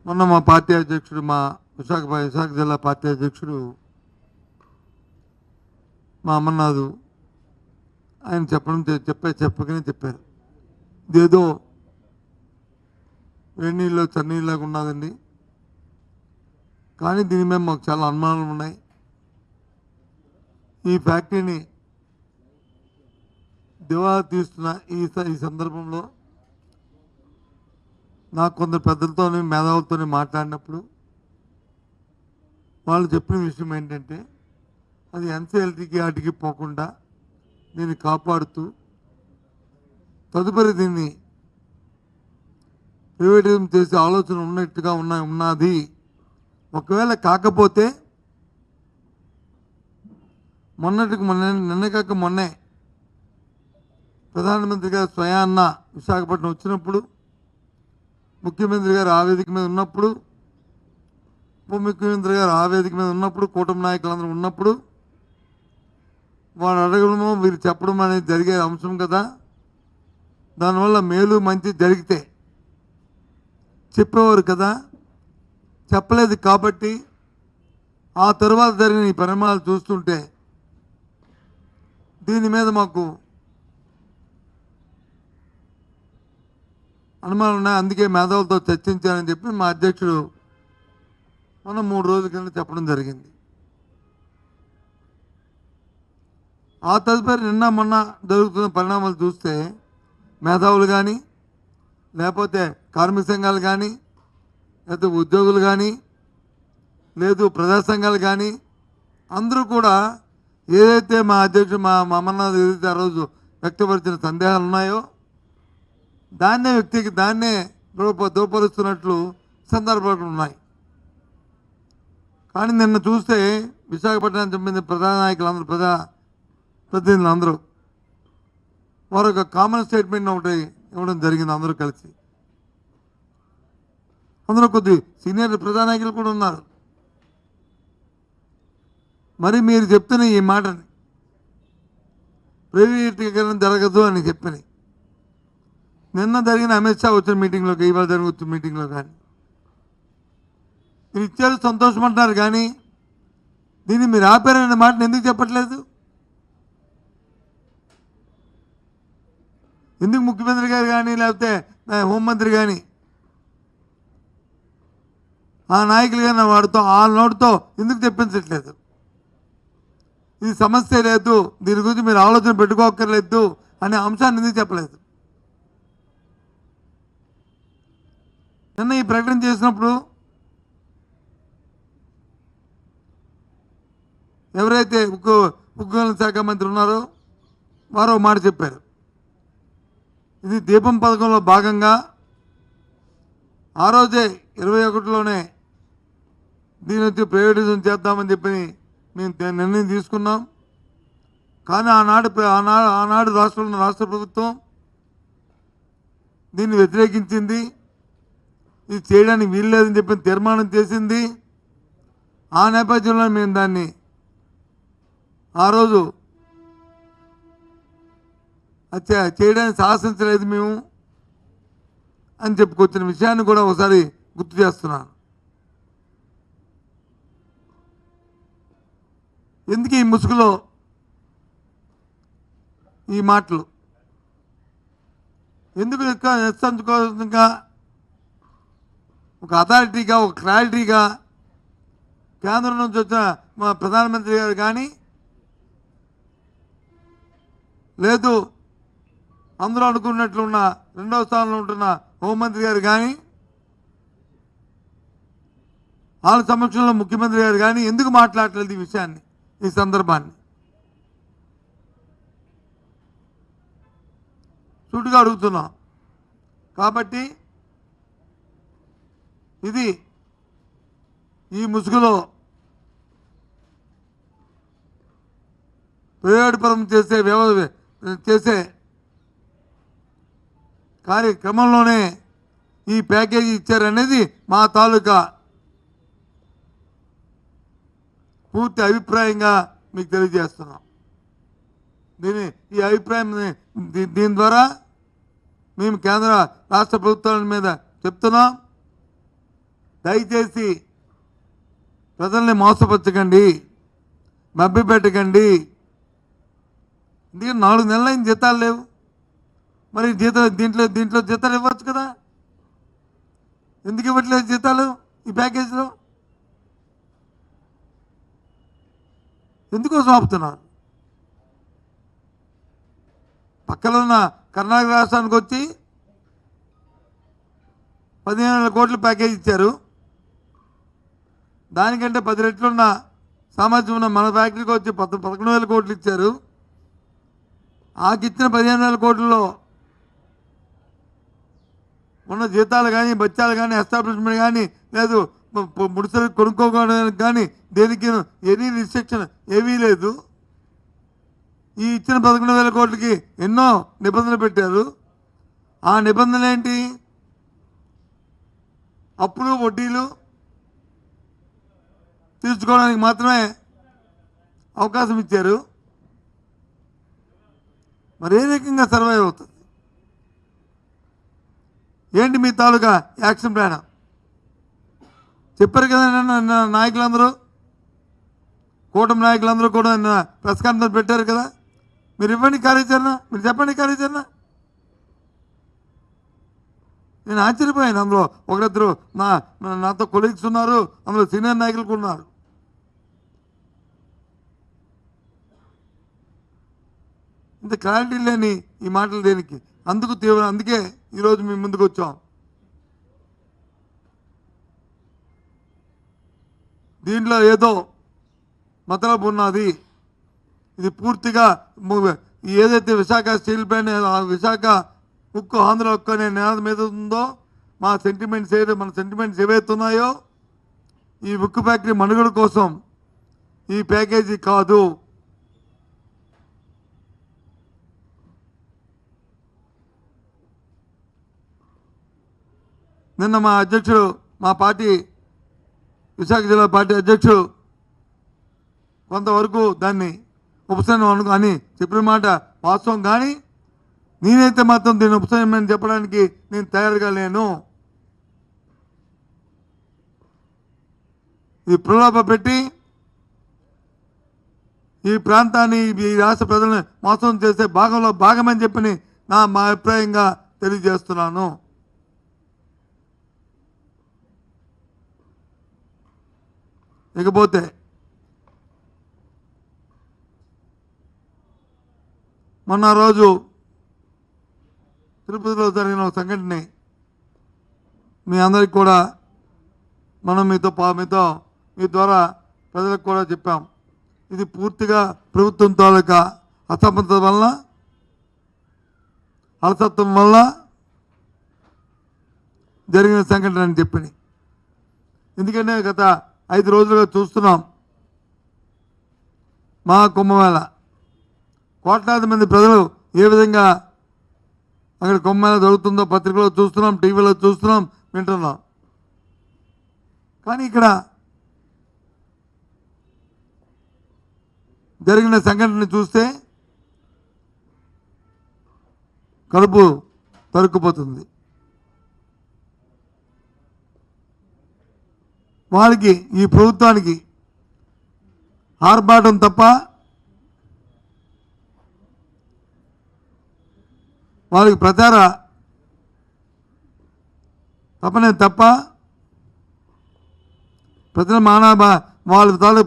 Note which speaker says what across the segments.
Speaker 1: మొన్న మా పార్టీ అధ్యక్షుడు మా విశాఖ జిల్లా పార్టీ అధ్యక్షుడు మా అమర్నాథు ఆయన చెప్పకనే చెప్పారు. ఇదేదో వేణీళ్ళు చన్నీళ్ళలాగా ఉన్నదండి, కానీ దీని మీద మాకు చాలా అనుమానాలు ఉన్నాయి. ఈ ఫ్యాక్టరీని దివాలా తీస్తున్న ఈ సందర్భంలో నాకు కొందరు పెద్దలతో మేధావులతో మాట్లాడినప్పుడు వాళ్ళు చెప్పిన విషయం ఏంటంటే, అది ఎన్సీఎల్టీకి వాటికి పోకుండా దీన్ని కాపాడుతూ తదుపరి దీన్ని ప్రైవేటిజం చేసే ఆలోచన ఉన్నట్టుగా ఉన్నది. ఒకవేళ కాకపోతే నిన్న కాక మొన్నే ప్రధానమంత్రి గారు స్వయాన్న విశాఖపట్నం వచ్చినప్పుడు, ముఖ్యమంత్రి గారు ఆ వేదిక మీద ఉన్నప్పుడు, ఉప ముఖ్యమంత్రి గారు ఆ వేదిక మీద ఉన్నప్పుడు, కూటమి నాయకులందరూ ఉన్నప్పుడు వాడు అడగడమో వీరు చెప్పడం అనేది జరిగే అంశం కదా. దానివల్ల మేలు మంచి జరిగితే చెప్పేవారు కదా. చెప్పలేదు కాబట్టి ఆ తర్వాత జరిగిన ఈ పరిణామాలు చూస్తుంటే దీని మీద మాకు అనుమానాలు ఉన్నాయి. అందుకే మేధావులతో చర్చించాలని చెప్పి మా అధ్యక్షుడు మనం 3 రోజుల కింద చెప్పడం జరిగింది. ఆ తదుపరి నిన్న మొన్న జరుగుతున్న పరిణామాలు చూస్తే మేధావులు కానీ, లేకపోతే కార్మిక సంఘాలు కానీ, లేకపోతే ఉద్యోగులు కానీ, లేదు ప్రజా సంఘాలు కానీ, అందరూ కూడా ఏదైతే మా అధ్యక్షుడు మా అమర్నాథ్ ఏదైతే ఆ రోజు వ్యక్తపరిచిన సందేహాలు ఉన్నాయో దాన్నే దూపరుస్తున్నట్లు సందర్భాలు ఉన్నాయి. కానీ నిన్న చూస్తే విశాఖపట్నానికి సంబంధించిన ప్రధాన నాయకులందరూ ప్రతినిధులు అందరూ వారు ఒక కామన్ స్టేట్మెంట్ ఒకటి ఇవ్వడం జరిగింది. అందరూ కలిసి, అందులో కొద్ది సీనియర్ ప్రధాన నాయకులు కూడా ఉన్నారు. మరి మీరు చెప్తున్న ఈ మాటని ప్రైవేటీకరణ జరగదు అని చెప్పని నిన్న జరిగిన అమిత్ షా వచ్చిన మీటింగ్లోకి, ఇవాళ జరిగిన మీటింగ్లో కానీ మీరు ఇచ్చారు, సంతోషమంటున్నారు. కానీ దీన్ని మీరు ఆపారనే మాటను ఎందుకు చెప్పట్లేదు? ఎందుకు ముఖ్యమంత్రి గారు కానీ, లేకపోతే హోంమంత్రి కానీ, ఆ నాయకులు కానీ ఆ నోటితో ఎందుకు చెప్పించట్లేదు? ఇది సమస్య లేదు, దీని గురించి మీరు ఆలోచన పెట్టుకోక్కర్లేదు అనే అంశాన్ని ఎందుకు చెప్పలేదు? నిన్న ఈ ప్రకటన చేసినప్పుడు ఎవరైతే ఉక్కు శాఖ మంత్రి ఉన్నారో వారు ఒక మాట చెప్పారు. ఇది దీపం పథకంలో భాగంగా ఆ రోజే 21లోనే దీని వచ్చి ప్రైవేటిజం చేద్దామని చెప్పి మేము నిర్ణయం తీసుకున్నాం. కానీ ఆనాడు రాష్ట్ర ప్రభుత్వం దీన్ని వ్యతిరేకించింది. ఇది చేయడానికి వీల్లేదని చెప్పి తీర్మానం చేసింది. ఆ నేపథ్యంలో మేము దాన్ని ఆ రోజు చేయడానికి సాహసించలేదు మేము అని చెప్పుకొచ్చిన విషయాన్ని కూడా ఒకసారి గుర్తు చేస్తున్నాను. ఎందుకు ఈ ముసుగులో ఈ మాటలు? ఎందుకు నిస్సంకోచంగా ఒక అథారిటీగా, ఒక క్లారిటీగా కేంద్రం నుంచి వచ్చిన మా ప్రధానమంత్రి గారు కానీ, లేదు అందరూ అనుకున్నట్లున్న 2వ స్థానంలో ఉంటున్న హోంమంత్రి గారు కానీ, వాళ్ళ సమక్షంలో ముఖ్యమంత్రి గారు కానీ ఎందుకు మాట్లాడలేదు ఈ విషయాన్ని, ఈ సందర్భాన్ని? సూటిగా అడుగుతున్నాం. కాబట్టి ఇది ఈ ముసుగులో ప్రైవేటుపరం చేసే కార్యక్రమంలోనే ఈ ప్యాకేజీ ఇచ్చారనేది మా తాలూకా పూర్తి అభిప్రాయంగా మీకు తెలియజేస్తున్నాం. ఈ అభిప్రాయం దీని ద్వారా మేము కేంద్ర రాష్ట్ర ప్రభుత్వాల మీద చెప్తున్నాం. దయచేసి ప్రజల్ని మోసపరచకండి, మభ్యపెట్టకండి. ఎందుకంటే 4 నెలలైన జీతాలు లేవు. మరి దీంట్లో జీతాలు ఇవ్వచ్చు కదా. ఎందుకు ఇవ్వట్లేదు జీతాలు ఈ ప్యాకేజీలో? ఎందుకోసం ఆపుతున్నారు? పక్కన ఉన్న కర్ణాటక రాష్ట్రానికి వచ్చి 15,000 కోట్ల ప్యాకేజ్ ఇచ్చారు. దానికంటే 10 రెట్లున్న సామర్థ్యం ఉన్న మన ఫ్యాక్టరీకి వచ్చి 11,000 కోట్లు ఇచ్చారు. ఆకిచ్చిన 15,000 కోట్లలో ఉన్న జీతాలు కానీ, బత్యాలు కానీ, ఎస్టాబ్లిష్మెంట్ కానీ, లేదు ముడిసలు కొనుక్కోవడానికి కానీ దేనికి ఎనీ రిస్ట్రిక్షన్ ఏమీ లేదు. ఈ ఇచ్చిన 11,000 కోట్లకి ఎన్నో నిబంధనలు పెట్టారు. ఆ నిబంధనలు ఏంటి? అప్పులు వడ్డీలు తీర్చుకోవడానికి మాత్రమే అవకాశం ఇచ్చారు. మరి ఏ రకంగా సర్వైవ్ అవుతుంది? ఏంటి మీ తాలూకా యాక్షన్ ప్లాన్? చెప్పారు కదా నాయకులందరూ, కూటమి నాయకులందరూ కూడా ప్రెస్ కాన్ఫరెన్స్ పెట్టారు కదా. మీరు ఇవ్వండి కార్యాచరణ, మీరు చెప్పండి కార్యాచరణ. నేను ఆశ్చర్యపోయాను. అందులో ఒకరిద్దరు నాతో కొలీగ్స్ ఉన్నారు, అందులో సీనియర్ నాయకులు ఉన్నారు. ఇంత క్లారిటీ లేని ఈ మాటలు దేనికి? అందుకే ఈరోజు మేము ముందుకు వచ్చాం. దీంట్లో ఏదో మతలబు ఉన్నది. ఇది పూర్తిగా ఏదైతే విశాఖ స్టీల్ ప్లాంట్, విశాఖ ఉక్కు, ఆంధ్ర ఉక్కు అనే నేల మీద ఉందో మన సెంటిమెంట్స్ ఏవైతే ఉన్నాయో ఈ ఉక్కు ఫ్యాక్టరీ మనుగడ కోసం ఈ ప్యాకేజీ కాదు. నిన్న మా అధ్యక్షుడు, మా పార్టీ విశాఖ జిల్లా పార్టీ అధ్యక్షుడు కొంతవరకు దాన్ని ఉపశమనం అని చెప్పిన మాట వాస్తవం. కానీ నేనైతే మాత్రం దీన్ని ఉపశమనం చెప్పడానికి నేను తయారుగా లేను. ఇది ప్రలోభ పెట్టి ఈ ప్రాంతాన్ని, ఈ రాష్ట్ర ప్రజలను మోసం చేసే భాగంలో భాగమని చెప్పని మా అభిప్రాయంగా తెలియజేస్తున్నాను. ఇకపోతే మొన్న రోజు తిరుపతిలో జరిగిన ఒక సంఘటన మీ అందరికి కూడా మీ ద్వారా ప్రజలకు కూడా చెప్పాం. ఇది పూర్తిగా ప్రభుత్వం తాలూకా అసమర్థత వల్ల, అలసత్వం వల్ల జరిగిన సంఘటన అని చెప్పి. ఎందుకంటే గత 5 రోజులుగా చూస్తున్నాం. మా కుంభమేళ కోట్లాది మంది ప్రజలు ఏ విధంగా అక్కడ కుంభమేళ జరుగుతుందో పత్రికలో చూస్తున్నాం, టీవీలో చూస్తున్నాం, వింటున్నాం. కానీ ఇక్కడ జరిగిన సంఘటన చూస్తే కడుపు తరుక్కుపోతుంది. వాళ్ళకి, ఈ ప్రభుత్వానికి ఆర్భాటం తప్ప, వాళ్ళకి ప్రచార తపనే తప్ప ప్రజల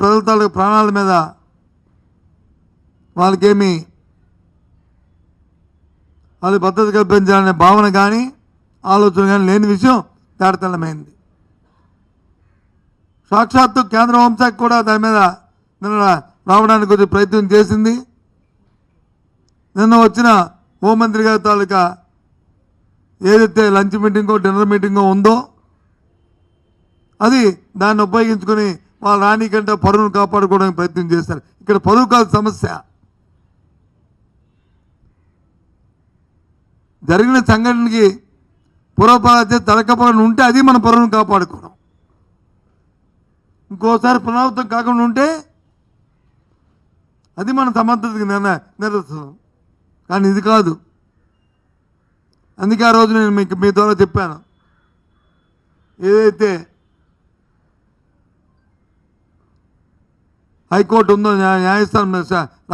Speaker 1: ప్రజల తాలూకు ప్రాణాల మీద వాళ్ళకేమి వాళ్ళు భద్రత కల్పించాలనే భావన కానీ ఆలోచన కానీ లేని విషయం తేటతెల్లమైంది. సాక్షాత్తు కేంద్ర హోంశాఖ కూడా దాని మీద నిన్న రావడానికి కొద్దిగా ప్రయత్నం చేసింది. నిన్న వచ్చిన హోంమంత్రి గారి తాలూకా ఏదైతే లంచ్ మీటింగో డిన్నర్ మీటింగో ఉందో అది దాన్ని ఉపయోగించుకొని వాళ్ళ రాణి కంటే పరువును కాపాడుకోవడానికి ప్రయత్నం చేస్తారు. ఇక్కడ పరువు కాదు సమస్య. జరిగిన సంఘటనకి పూర్వపాలన తడకపోవడం ఉంటే అది మన పరువును కాపాడుకోవడం. ఇంకోసారి పునరావృతం కాకుండా ఉంటే అది మన సమర్థతకి నిదర్శనం. కానీ ఇది కాదు. అందుకే ఆ రోజు నేను మీ ద్వారా చెప్పాను, ఏదైతే హైకోర్టు ఉందో న్యాయస్థానం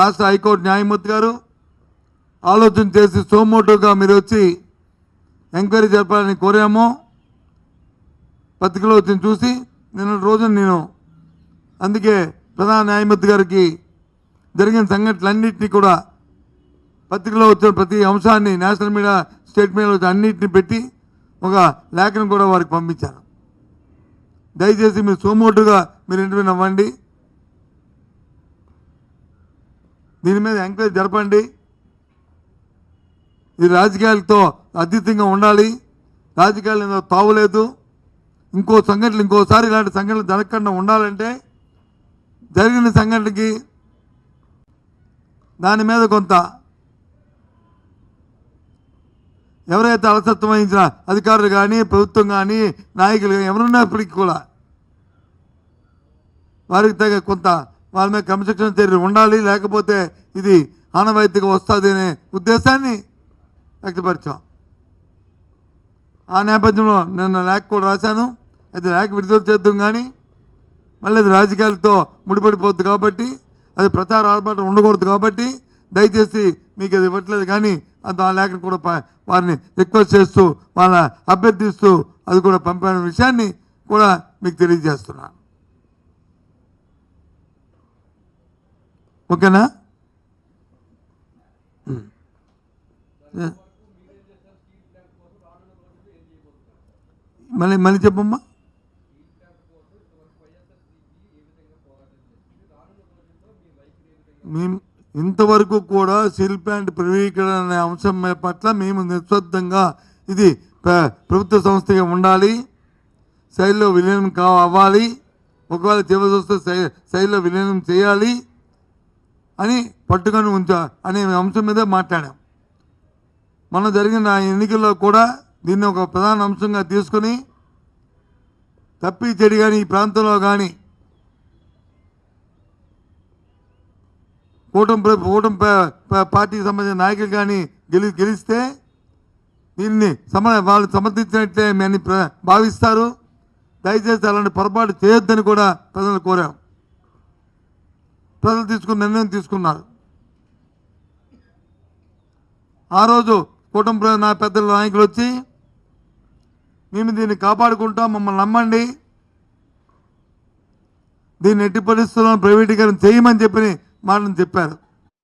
Speaker 1: రాష్ట్ర హైకోర్టు న్యాయమూర్తి గారు ఆలోచన చేసి సోమోటోగా మీరు వచ్చి ఎంక్వైరీ జరపాలని కోరాము. పత్రికలో వచ్చిన చూసి నిన్న రోజున నేను అందుకే ప్రధాన న్యాయమూర్తి గారికి జరిగిన సంఘటనలన్నింటినీ కూడా పత్రికలో వచ్చిన ప్రతి అంశాన్ని నేషనల్ మీడియా స్టేట్ మీడియా వచ్చిన అన్నింటినీ పెట్టి ఒక లేఖను కూడా వారికి పంపించాను. దయచేసి మీరు సోమోటుగా మీరు ఇంటర్వ్యూ అవ్వండి, దీని మీద ఎంక్వైరీ జరపండి. ఇది రాజకీయాలతో అతీతంగా ఉండాలి, రాజకీయాలు తావులేదు. ఇంకోసారి ఇలాంటి సంఘటనలు జరగకుండా ఉండాలంటే జరిగిన సంఘటనకి దాని మీద కొంత ఎవరైతే అలసత్వం వహించిన అధికారులు కానీ ప్రభుత్వం కానీ నాయకులు కానీ ఎవరున్నప్పటికీ కూడా వారికి తగ్గ కొంత వాళ్ళ మీద క్రమశిక్షణ చర్యలు ఉండాలి. లేకపోతే ఇది ఆనవాయితీగా వస్తుంది అనే ఉద్దేశాన్ని వ్యక్తపరిచాం. ఆ నేపథ్యంలో నిన్న లేఖ కూడా రాశాను. అది లేఖ విడుదల చేద్దాం కానీ మళ్ళీ అది రాజకీయాలతో ముడిపడిపోద్ది కాబట్టి, అది ప్రచార ఆర్భాటం ఉండకూడదు కాబట్టి దయచేసి మీకు అది ఇవ్వట్లేదు. కానీ ఆ లేఖను కూడా వారిని రిక్వెస్ట్ చేస్తూ వాళ్ళ అభ్యర్థిస్తూ అది కూడా పంపిన విషయాన్ని కూడా మీకు తెలియజేస్తున్నాను. ఓకేనా? మళ్ళీ చెప్పమ్మా. మేము ఇంతవరకు కూడా స్టీల్ ప్లాంట్ ప్రైవేటీకరణ అనే అంశం పట్ల మేము నిశ్శబ్దంగా ఇది ప్రభుత్వ సంస్థగా ఉండాలి, శైలిలో విలీనం అవ్వాలి, ఒకవేళ చివరి వస్తే శైలిలో విలీనం చేయాలి అని పట్టుకొని అనే అంశం మీద మాట్లాడాం. మొన్న జరిగిన ఎన్నికల్లో కూడా దీన్ని ఒక ప్రధాన అంశంగా తీసుకుని తప్పి చెడి కానీ ఈ ప్రాంతంలో కానీ కూటమి పార్టీకి సంబంధించిన నాయకులు కానీ గెలిస్తే దీన్ని వాళ్ళు సమర్థించినట్లే అని భావిస్తారు. దయచేసి అలాంటి పొరపాటు చేయొద్దని కూడా ప్రజలు కోరాం. ప్రజలు తీసుకున్న నిర్ణయం తీసుకున్నారు. ఆ రోజు కూటమి నా పెద్దల నాయకులు వచ్చి మేము దీన్ని కాపాడుకుంటాం, మమ్మల్ని నమ్మండి, దీన్ని ఎట్టి పరిస్థితుల్లో ప్రైవేటీకరణ చేయమని మాటను చెప్పారు.